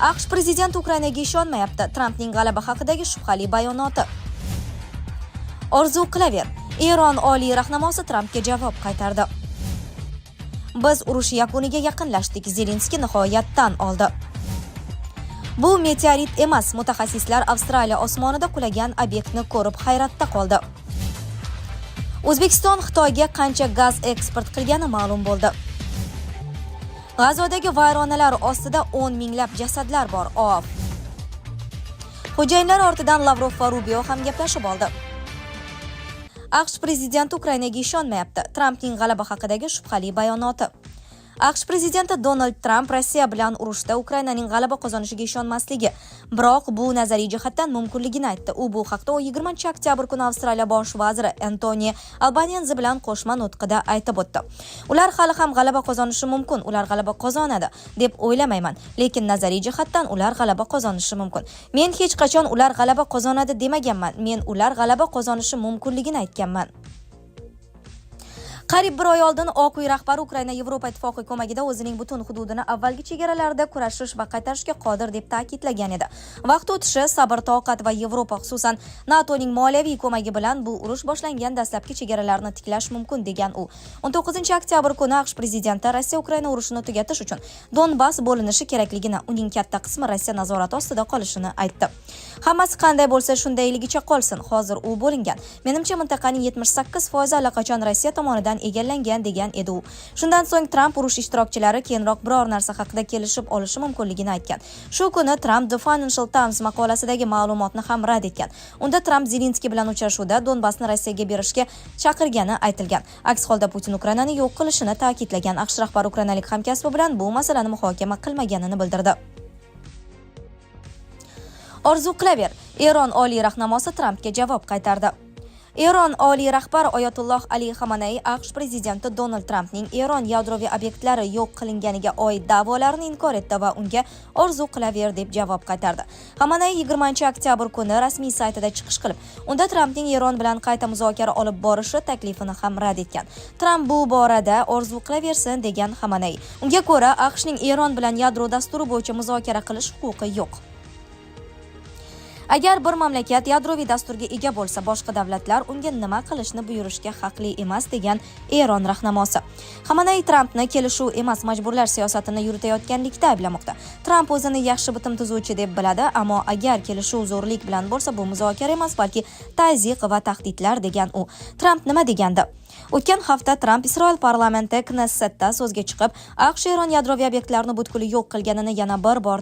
AQSh prezidenti Ukrainaga ishonmayapti. Trampning g'alaba haqidagi shubhali bayonoti. Orzu qilaver. Eron oliy rahnamosi Trampga javob qaytardi. Biz urush yakuniga yaqinlashdik. Zelenskiy nihoyatdan oldi. Bu meteorit emas. Mutaxassislar Avstraliya osmonida qulagan obyektni ko'rib hayratda qoldi. O'zbekiston Xitoyga qancha gaz eksport qilgani ma'lum bo'ldi. G'azodagi vayronalar ostida 10 minglab jasadlar bor. Xo'jayinlar ortidan Lavrov va Rubio ham gaplashib oldi. AQSh prezidenti Ukrainaga ishonmayapti. Trampning g'alaba haqidagi shubhali bayonoti. AQSh prezidenti Donald Tramp Rossiya bilan urushda Ukrainaning g'alaba qozonishiga ishonmasligi, biroq bu nazariy jihatdan mumkinligini aytdi. U bu haqda 20-oktyabr kuni Avstraliya bosh vaziri Antoni Albanese bilan qo'shma nutqida aytib o'tdi. Ular hali ham g'alaba qozonishi mumkin, ular g'alaba qozonadi deb o'ylamayman, lekin nazariy jihatdan ular g'alaba qozonishi mumkin. Men hech qachon ular g'alaba qozonadi demaganman. Men ular g'alaba qozonishi mumkinligini aytganman. Qariyb bir oy oldin Oq uy rahbari Ukraina Yevropa ittifoqi ko'magida o'zining butun hududini avvalgi chegaralarida kurashish va qaytarishga qodir deb ta'kidlagan edi. Vaqt o'tishi, sabr, toqat va Yevropa, xususan NATOning moliyaviy ko'magi bilan bu urush boshlangan dastlabki chegaralarni tiklash mumkin degan u. 19-oktyabr kuni AQSh prezidenti Rossiya Ukraina urushini tugatish uchun Donbass bo'linishi kerakligini, uning katta qismi Rossiya nazorati ostida qolishini aytdi. Hammasi qanday bo'lsa shundayligicha qolsin. Hozir u bo'lingan. Menimcha mintaqaning 78% allaqachon Rossiya tomonidan egallangan degan edi u. Shundan so'ng Tramp urush ishtirokchilari keyinroq biror narsa haqida kelishib olishi mumkinligini aytgan. Shu kuni Tramp The Financial Times maqolasidagi ma'lumotni ham rad etgan. Unda Tramp Zelenskiy bilan uchrashuvda Donbassni Rossiyaga berishga chaqirgani aytilgan. Aks holda Putin Ukrainani yo'q qilishini ta'kidlagan. AQSh rahbari ukrainalik hamkasbi bilan bu masalani muhokama qilmaganini bildirdi. Orzu qilaver. Eron oliy rahnamosi Trampga javob qaytardi. Eron oliy rahbari Oyatulloh Ali Xamenei AQSh prezidenti Donald Trampning Eron yadroviy obyektlari yo'q qilinganiga oid da'volarini inkor etdi va unga orzu qilaver deb javob qaytardi. Xamenei 20-oktyabr kuni rasmiy saytida chiqish qilib, unda Trampning Eron bilan qayta muzokara olib borishi taklifini ham rad etgan. Tramp bu borada orzu qilaversin degan Xamenei. Unga ko'ra, AQShning Eron bilan yadro dasturi bo'yicha muzokara qilish huquqi yo'q. Agar bir mamlakat yadroviy dasturga ega bo'lsa, boshqa davlatlar unga nima qilishni buyurishga haqli emas degan Eron rahnamosi. Xamenei Trampni kelishuv emas, majburlash siyosatini yuritayotganlikda ayblamoqda. Tramp o'zini yaxshi bitim tuzuvchi deb biladi, ammo agar kelishuv zo'rlik bilan bo'lsa, bu muzokara emas, balki tazyiq va tahdidlar degan u. Tramp nima degandi? O'tgan hafta Tramp Isroil parlamenti Knessetda so'zga chiqib, AQSh Eron yadroviy obyektlarini butkul yo'q qilganini yana bir bor